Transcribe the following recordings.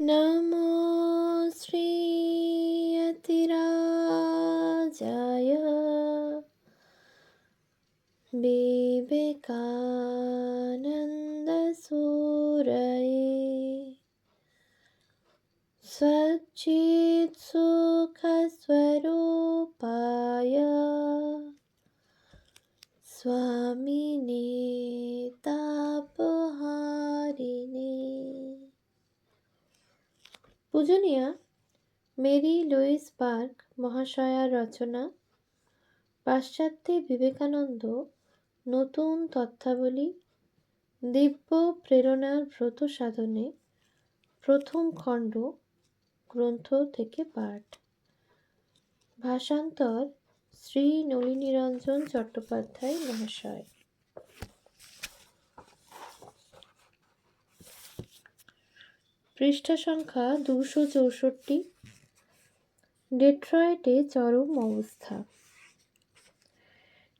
नमो श्रीयतिराजाय विवेकानन्दसूरये सच्चित्सुखस्वरूपाय स्वामिने तापहारिणे। পূজনীয়া Mary Luis বার্গ মহাশয়ার রচনা পাশ্চাত্যে বিবেকানন্দ নতুন তথ্যাবলী দিব্য প্রেরণার ব্রত সাধনে প্রথম খণ্ড গ্রন্থ থেকে পাঠ। ভাষান্তর শ্রী নলিনীরঞ্জন চট্টোপাধ্যায় মহাশয়। পৃষ্ঠা সংখ্যা 264। ডেট্রয়েটে চরম অবস্থা।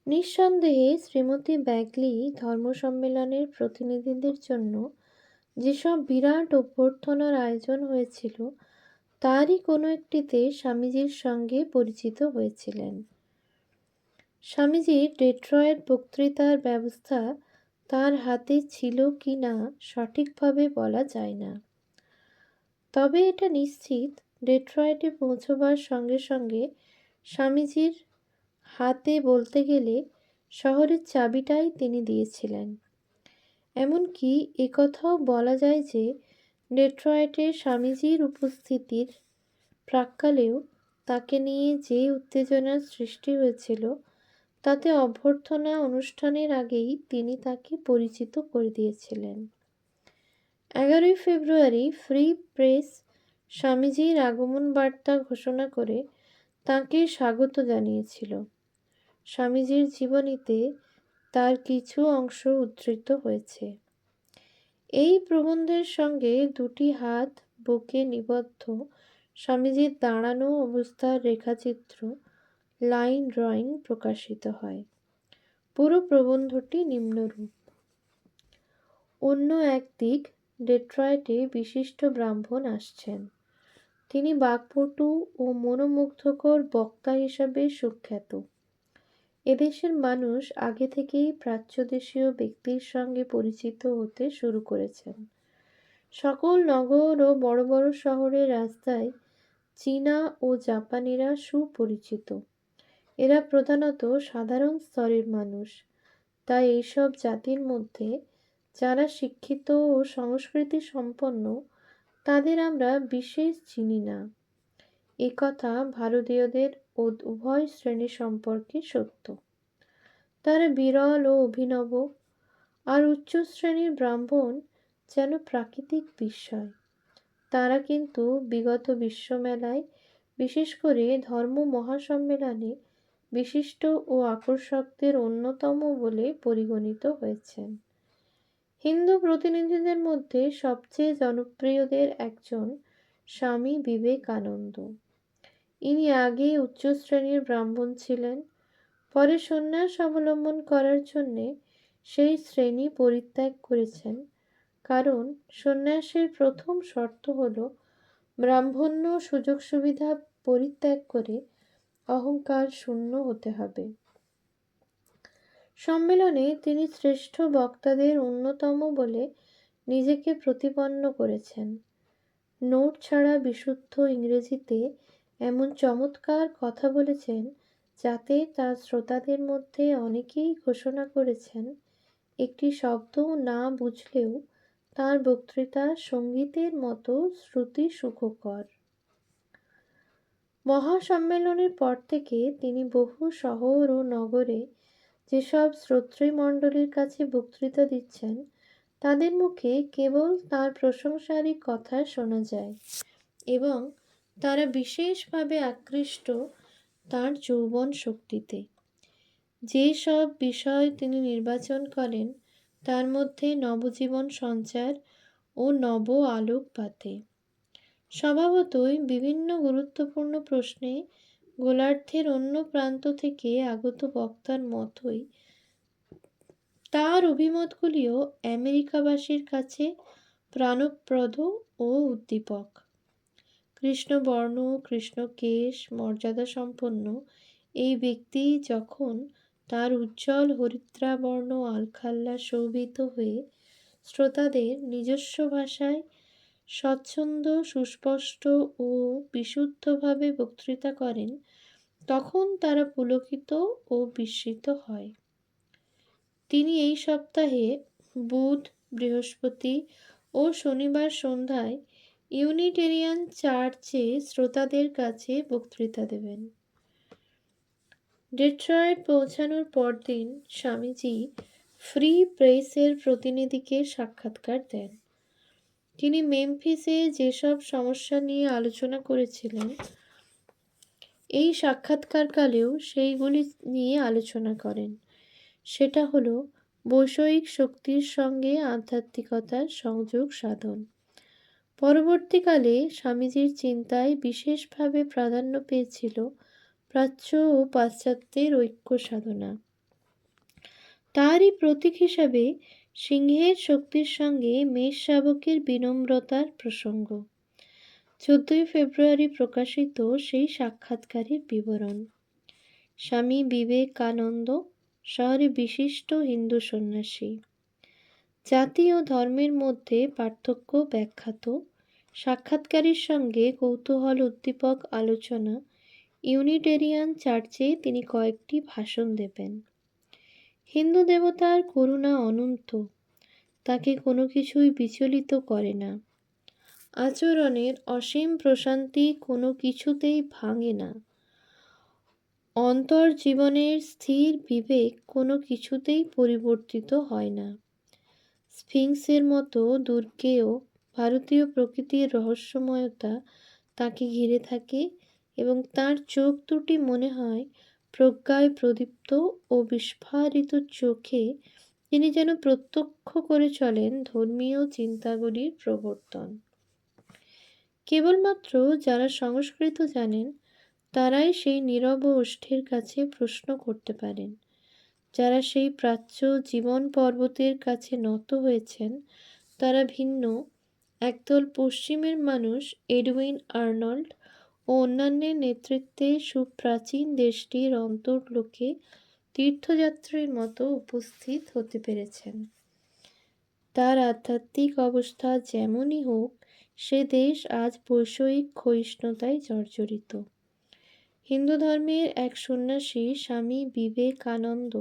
নিঃসন্দেহে শ্রীমতী ব্যাগলি ধর্ম সম্মেলনের প্রতিনিধিদের জন্য যেসব বিরাট অভ্যর্থনার আয়োজন হয়েছিল তারই কোনো একটিতে স্বামীজির সঙ্গে পরিচিত হয়েছিলেন। স্বামীজির ডেট্রয়েট বক্তৃতার ব্যবস্থা তার হাতে ছিল কি না সঠিকভাবে বলা যায় না, তবে এটা নিশ্চিত ডেট্রয়েটে পৌঁছবার সঙ্গে সঙ্গে স্বামীজির হাতে বলতে গেলে শহরের চাবিটাই তিনি দিয়েছিলেন। এমনকি একথাও বলা যায় যে ডেট্রয়েটে স্বামীজির উপস্থিতির প্রাক্কালেও তাকে নিয়ে যে উত্তেজনার সৃষ্টি হয়েছিল তাতে অভ্যর্থনা অনুষ্ঠানের আগেই তিনি তাকে পরিচিত করে দিয়েছিলেন। 11 ফেব্রুয়ারি ফ্রি প্রেস স্বামীজির আগমন বার্তা ঘোষণা করে তাঁকে স্বাগত জানিয়েছিল। স্বামীজির জীবনীতে তার কিছু অংশ উদ্ধৃত হয়েছে। এই প্রবন্ধের সঙ্গে দুটি হাত বুকে নিবদ্ধ স্বামীজির দাঁড়ানো অবস্থার রেখাচিত্র লাইন ড্রয়িং প্রকাশিত হয়। পুরো প্রবন্ধটি নিম্নরূপ। অন্য একদিক ডেট্রয়েটে বিশিষ্ট ব্রাহ্মণ আসছেন। তিনি বাক্পটু ও মনোমুগ্ধকর বক্তা হিসাবে সুখ্যাত। এদেশের মানুষ আগে থেকেই প্রাচ্যদেশীয় ব্যক্তির সঙ্গে পরিচিত হতে শুরু করেছেন। সকল নগর ও বড় বড় শহরের রাস্তায় চীনা ও জাপানিরা সুপরিচিত। এরা প্রধানত সাধারণ স্তরের মানুষ, তাই এইসব জাতির মধ্যে যারা শিক্ষিত ও সংস্কৃতি সম্পন্ন তাদের আমরা বিশেষ চিনি না। এ কথা ভারতীয়দের উভয় শ্রেণী সম্পর্কে সত্য। তারা বিরল ও অভিনব, আর উচ্চ শ্রেণীর ব্রাহ্মণ যেন প্রাকৃতিক বিস্ময়। তারা কিন্তু বিগত বিশ্বমেলায়, বিশেষ করে ধর্ম মহাসম্মেলনে বিশিষ্ট ও আকর্ষকদের অন্যতম বলে পরিগণিত হয়েছেন। হিন্দু প্রতিনিধিদের মধ্যে সবচেয়ে জনপ্রিয়দের একজন স্বামী বিবেকানন্দ। ইনি আগে উচ্চ শ্রেণীর ব্রাহ্মণ ছিলেন, পরে সন্ন্যাস অবলম্বন করার জন্যে সেই শ্রেণী পরিত্যাগ করেছেন, কারণ সন্ন্যাসের প্রথম শর্ত হল ব্রাহ্মণ্য সুযোগ সুবিধা পরিত্যাগ করে অহংকার শূন্য হতে হবে। সম্মেলনে তিনি শ্রেষ্ঠ বক্তাদের অন্যতম বলে নিজেকে প্রতিপন্ন করেছেন। নোট ছাড়া বিশুদ্ধ ইংরেজিতে এমন চমৎকার কথা বলেছেন যাতে তার শ্রোতাদের মধ্যে অনেকেই ঘোষণা করেছেন একটি শব্দ না বুঝলেও তার বক্তৃতা সঙ্গীতের মতো শ্রুতি সুখকর। মহাসম্মেলনের পর থেকে তিনি বহু শহর ও নগরে যেসব শ্রোতৃমণ্ডলীর কাছে বক্তৃতা দিচ্ছেন তাদের মুখে কেবল তাঁর প্রশংসারই কথা শোনা যায় এবং তারা বিশেষভাবে আকৃষ্ট তাঁর যৌবন শক্তিতে। যে সব বিষয় তিনি নির্বাচন করেন তার মধ্যে নবজীবন সঞ্চার ও নব আলোকপাতে। স্বভাবতই বিভিন্ন গুরুত্বপূর্ণ প্রশ্নে গোলার্ধের অন্য প্রান্ত থেকে আগত বক্তার মতোই তার অভিমতগুলিও আমেরিকাবাসীর কাছে প্রাণপ্রদ ও উদ্দীপক। কৃষ্ণবর্ণ, কৃষ্ণকেশ, মর্যাদাসম্পন্ন এই ব্যক্তি যখন তার উজ্জ্বল হরিদ্রাবর্ণ আলখাল্লা শোভিত হয়ে শ্রোতাদের নিজস্ব ভাষায় স্বচ্ছন্দ, সুস্পষ্ট ও বিশুদ্ধভাবে বক্তৃতা করেন, তখন তারা পুলকিত ও বিস্মিত হয়। তিনি এই সপ্তাহে বুধ, বৃহস্পতি ও শনিবার সন্ধ্যায় ইউনিটেরিয়ান চার্চে শ্রোতাদের কাছে বক্তৃতা দেবেন। ডেট্রয়েট পৌঁছানোর পরদিন স্বামীজি ফ্রি প্রেসের প্রতিনিধিকে সাক্ষাৎকার দেন। তিনি মেমফিসে যেসব সমস্যা নিয়ে আলোচনা করেছিলেন, এই সাক্ষাৎকারকালেও সেইগুলি নিয়ে আলোচনা করেন। সেটা হলো বৈষয়িক শক্তির সঙ্গে আধ্যাত্মিকতার সংযোগ সাধন। পরবর্তীকালে স্বামীজির চিন্তায় বিশেষভাবে প্রাধান্য পেয়েছিল প্রাচ্য ও পাশ্চাত্যের ঐক্য সাধনা। তারই প্রতীক হিসাবে সিংহের শক্তির সঙ্গে মেষ শাবকের বিনম্রতার প্রসঙ্গ। 14 ফেব্রুয়ারি প্রকাশিত সেই সাক্ষাৎকারের বিবরণ। স্বামী বিবেকানন্দ শহরে বিশিষ্ট হিন্দু সন্ন্যাসী। জাতি ও ধর্মের মধ্যে পার্থক্য ব্যাখ্যাত সাক্ষাৎকারের সঙ্গে কৌতূহল উদ্দীপক আলোচনা। ইউনিটেরিয়ান চার্চে তিনি কয়েকটি ভাষণ দেবেন। হিন্দু দেবতার করুণা অনন্ত, তাকে কোনো কিছুই বিচলিত করে না। আচরণের অসীম প্রশান্তি কোনো কিছুতেই ভাঙে না। অন্তর্জীবনের স্থির বিবেক কোনো কিছুতেই পরিবর্তিত হয় না। স্ফিংসের মতো দুর্গেও ভারতীয় প্রকৃতির রহস্যময়তা তাকে ঘিরে থাকে এবং তার চোখ দুটি মনে হয় প্রজ্ঞায় প্রদীপ্ত ও বিস্ফারিত চোখে তিনি যেন প্রত্যক্ষ করে চলেন ধর্মীয় চিন্তাগুলির প্রবর্তন। কেবলমাত্র যারা সংস্কৃত জানেন তারাই সেই নীরব ওষ্ঠের কাছে প্রশ্ন করতে পারেন। যারা সেই প্রাচ্য জীবন পর্বতের কাছে নত হয়েছেন তারা ভিন্ন। একদল পশ্চিমের মানুষ এডউইন আর্নল্ড ও অন্যান্যের নেতৃত্বে সুপ্রাচীন দেশটির অন্তর্লোকে তীর্থযাত্রীর মতো উপস্থিত হতে পেরেছেন। তার আধ্যাত্মিক অবস্থা যেমনই হোক, সে দেশ আজ বৈষয়িক ক্ষয়িষ্ণুতায় জর্জরিত। হিন্দু ধর্মের এক সন্ন্যাসী স্বামী বিবেকানন্দ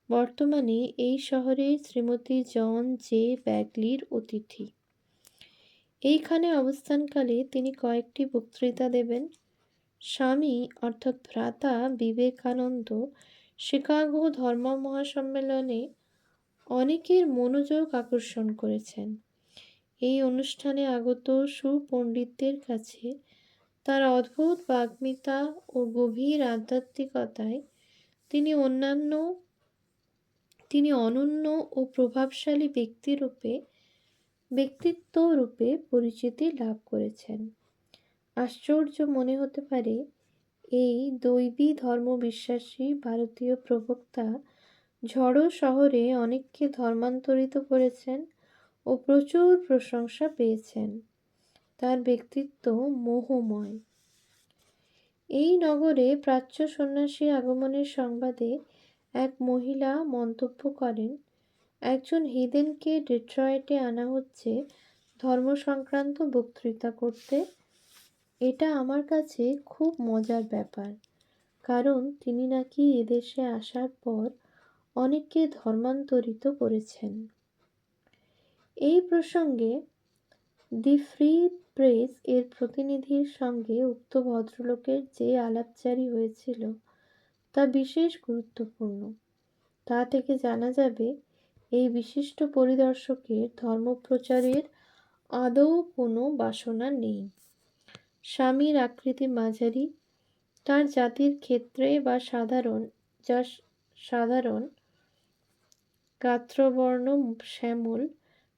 বর্তমানে এই শহরে শ্রীমতী জন জে ব্যাগলির অতিথি। এইখানে অবস্থানকালে তিনি কয়েকটি বক্তৃতা দেবেন। স্বামী অর্থাৎ ভ্রাতা বিবেকানন্দ শিকাগো ধর্ম মহাসম্মেলনে অনেকের মনোযোগ আকর্ষণ করেছেন। এই অনুষ্ঠানে আগত সুপণ্ডিতদের কাছে তার অদ্ভুত বাগ্মিতা ও গভীর আধ্যাত্মিকতায় তিনি অনন্য ও প্রভাবশালী ব্যক্তিত্ব রূপে পরিচিতি লাভ করেছেন। আশ্চর্য মনে হতে পারে, এই দৈবী ধর্মবিশ্বাসী ভারতীয় প্রবক্তা ঝড়ো শহরে অনেককে ধর্মান্তরিত করেছেন ও প্রচুর প্রশংসা পেয়েছেন। তার ব্যক্তিত্ব মোহময়। এই নগরে প্রাচ্য সন্ন্যাসী আগমনের সংবাদে এক মহিলা মন্তব্য করেন, একজন হিদেনকে ডেট্রয়েটে আনা হচ্ছে ধর্ম সংক্রান্ত বক্তৃতা করতে। এটা আমার কাছে খুব মজার ব্যাপার, কারণ তিনি নাকি এদেশে আসার পর অনেককে ধর্মান্তরিত করেছেন। এই প্রসঙ্গে দি ফ্রি প্রেস এর প্রতিনিধির সঙ্গে উক্ত ভদ্রলোকের যে আলাপচারি হয়েছিল তা বিশেষ গুরুত্বপূর্ণ। তা থেকে জানা যাবে এই বিশিষ্ট পরিদর্শকের ধর্মপ্রচারের আদৌ কোনো বাসনা নেই। স্বামীর আকৃতি মাঝারি, তার জাতির ক্ষেত্রে বা সাধারণ গাত্রবর্ণ শ্যামল,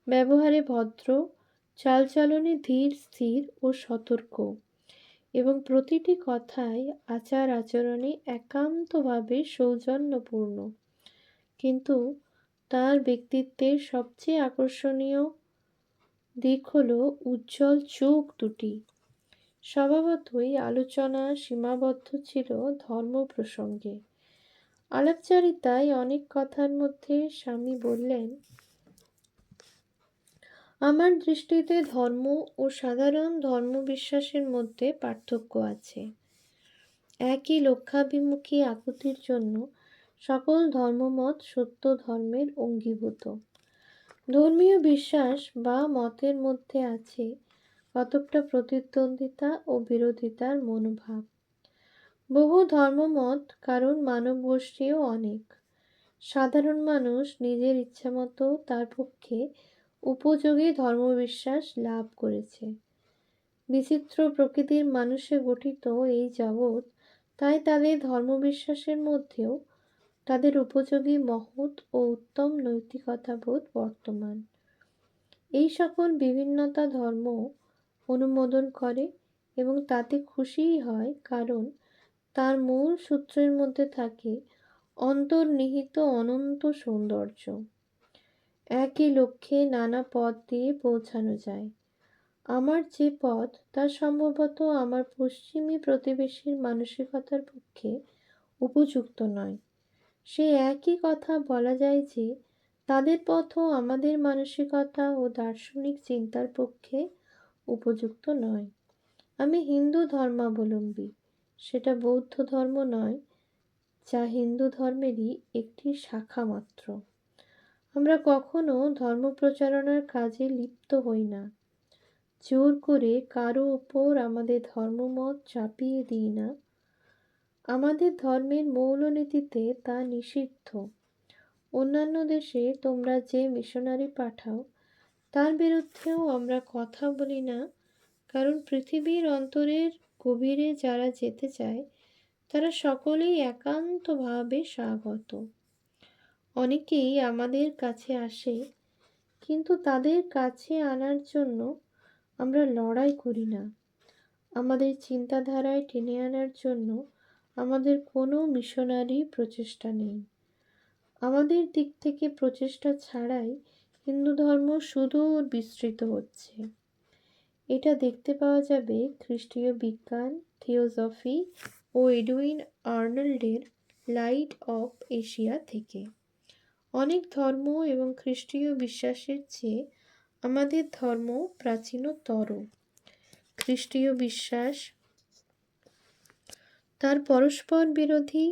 ব্যবহারে ভদ্র, চালচলনে ধীর স্থির ও সতর্ক এবং প্রতিটি কথায় আচার আচরণে একান্তভাবে সৌজন্যপূর্ণ। কিন্তু তার ব্যক্তিত্বের সবচেয়ে আকর্ষণীয় দিক হলো উজ্জ্বল চোখ দুটি। স্বভাবতই আলোচনা সীমাবদ্ধ ছিল ধর্ম প্রসঙ্গে। আলাপচারিতায় অনেক কথার মধ্যে স্বামী বললেন, আমার দৃষ্টিতে ধর্ম ও সাধারণ ধর্মবিশ্বাসের মধ্যে পার্থক্য আছে। একই লক্ষ্যাভিমুখী আকুতির জন্য সকল ধর্মমত সত্য ধর্মের অঙ্গীভূত। ধর্মীয় বিশ্বাস বা মতের মধ্যে আছে কতকটা প্রতিদ্বন্দ্বিতা ও বিরোধিতার মনোভাব। বহু ধর্মমত কারণ মানবগোষ্ঠীও অনেক। সাধারণ মানুষ নিজের ইচ্ছামতো তার পক্ষে উপযোগী ধর্মবিশ্বাস লাভ করেছে। বিচিত্র প্রকৃতির মানুষে গঠিত এই জগৎ, তাই তাদের ধর্মবিশ্বাসের মধ্যেও তাদের উপযোগী মহৎ ও উত্তম নৈতিকতাবোধ বর্তমান। এই সকল বিভিন্নতা ধর্ম অনুমোদন করে এবং তাতে খুশিই হয়, কারণ তার মূল সূত্রের মধ্যে থাকে অন্তর্নিহিত অনন্ত সৌন্দর্য। একই লক্ষ্যে নানা পথ দিয়ে পৌঁছানো যায়। আমার যে পথ তা সম্ভবত আমার পশ্চিমী প্রতিবেশীর মানসিকতার পক্ষে উপযুক্ত নয়, সে একই কথা বলা যায় যে তাদের পথও আমাদের মানসিকতা ও দার্শনিক চিন্তার পক্ষে উপযুক্ত নয়। আমি হিন্দু ধর্মাবলম্বী, সেটা বৌদ্ধ ধর্ম নয়, যা হিন্দু ধর্মেরই একটি শাখা মাত্র। আমরা কখনো ধর্ম প্রচারণার কাজে লিপ্ত হই না। জোর করে কারো উপর আমাদের ধর্মমত চাপিয়ে দিই না। আমাদের ধর্মের মৌলনীতিতে তা নিষিদ্ধ। অন্যান্য দেশে তোমরা যে মিশনারি পাঠাও, তার বিরুদ্ধেও আমরা কথা বলি না, কারণ পৃথিবীর অন্তরের গভীরে যারা যেতে চায় তারা সকলেই একান্তভাবে স্বাগত। অনেকেই আমাদের কাছে আসে, কিন্তু তাদের কাছে আনার জন্য আমরা লড়াই করি না। আমাদের চিন্তাধারায় টেনে আনার জন্য আমাদের কোনো মিশনারি প্রচেষ্টা নেই। আমাদের দিক থেকে প্রচেষ্টা ছাড়াই হিন্দু ধর্ম সুদূর বিস্তৃত হচ্ছে। এটা দেখতে পাওয়া যাবে খ্রিস্টীয় বিজ্ঞান, থিওসফি ও এডুইন আর্নল্ডের লাইট অফ এশিয়া থেকে। অনেক ধর্ম এবং খ্রিস্টীয় বিশ্বাসের চেয়ে আমাদের ধর্ম প্রাচীনতর। খ্রিস্টীয় বিশ্বাস তার পরস্পর বিরোধী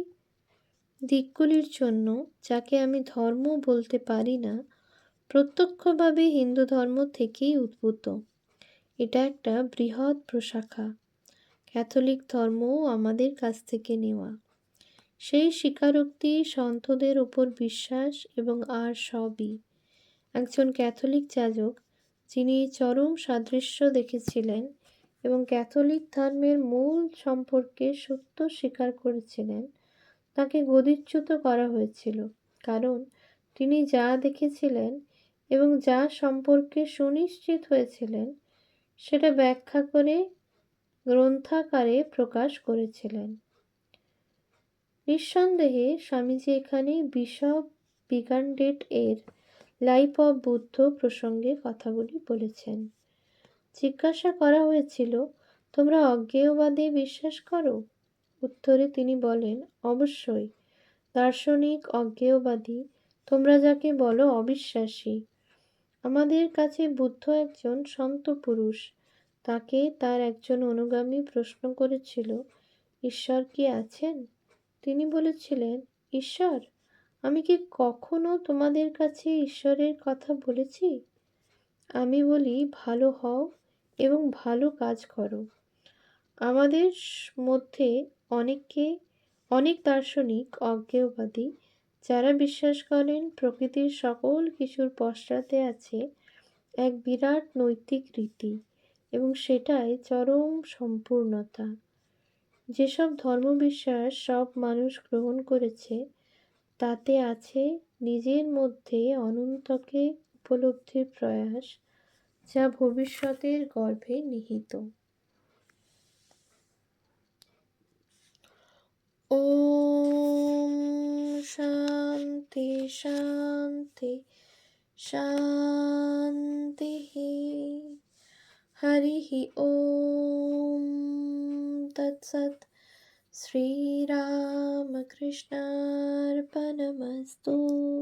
দিকগুলির জন্য, যাকে আমি ধর্ম বলতে পারি না, প্রত্যক্ষভাবে হিন্দু ধর্ম থেকেই উদ্ভূত। এটা একটা বৃহৎ প্রশাখা। ক্যাথলিক ধর্মও আমাদের কাছ থেকে নেওয়া। সেই স্বীকারোক্তি, সন্তদের উপর বিশ্বাস এবং আর সবই। একজন ক্যাথলিক যাজক, যিনি চরম সাদৃশ্য দেখেছিলেন এবং ক্যাথলিক ধর্মের মূল সম্পর্কে সত্য স্বীকার করেছিলেন, তাকে গদিচ্যুত করা হয়েছিল, কারণ তিনি যা দেখেছিলেন এবং যা সম্পর্কে সুনিশ্চিত হয়েছিলেন সেটা ব্যাখ্যা করে গ্রন্থাকারে প্রকাশ করেছিলেন। নিঃসন্দেহে স্বামীজি এখানে বিশপ বিগান্ডেট এর লাইফ অব বুদ্ধ প্রসঙ্গে কথাগুলি বলেছেন। জিজ্ঞাসা করা হয়েছিল, তোমরা অজ্ঞেয়বাদে বিশ্বাস করো? উত্তরে তিনি বলেন, অবশ্যই। দার্শনিক অজ্ঞেয়বাদী, তোমরা যাকে বলো অবিশ্বাসী। আমাদের কাছে বুদ্ধ একজন সন্ত পুরুষ। তাকে তার একজন অনুগামী প্রশ্ন করেছিল, ঈশ্বর কি আছেন? তিনি বলেছিলেন, ঈশ্বর? আমি কি কখনো তোমাদের কাছে ঈশ্বরের কথা বলেছি? আমি বলি, ভালো হও এবং ভালো কাজ করো। আমাদের মধ্যে অনেক দার্শনিক অজ্ঞেয়বাদী, যারা বিশ্বাস করেন প্রকৃতির সকল কিছুর পশ্চাতে আছে এক বিরাট নৈতিক রীতি এবং সেটাই চরম সম্পূর্ণতা। যেসব ধর্মবিশ্বাস সব মানুষ গ্রহণ করেছে, তাতে আছে নিজের মধ্যে অনন্তকে উপলব্ধির প্রয়াস, যা ভবিষ্যতের গর্ভে নিহিত। ওম শান্তি শান্তি शान्तिः। हरिः ॐ तत्सत्। श्रीरामकृष्णार्पणमस्तु।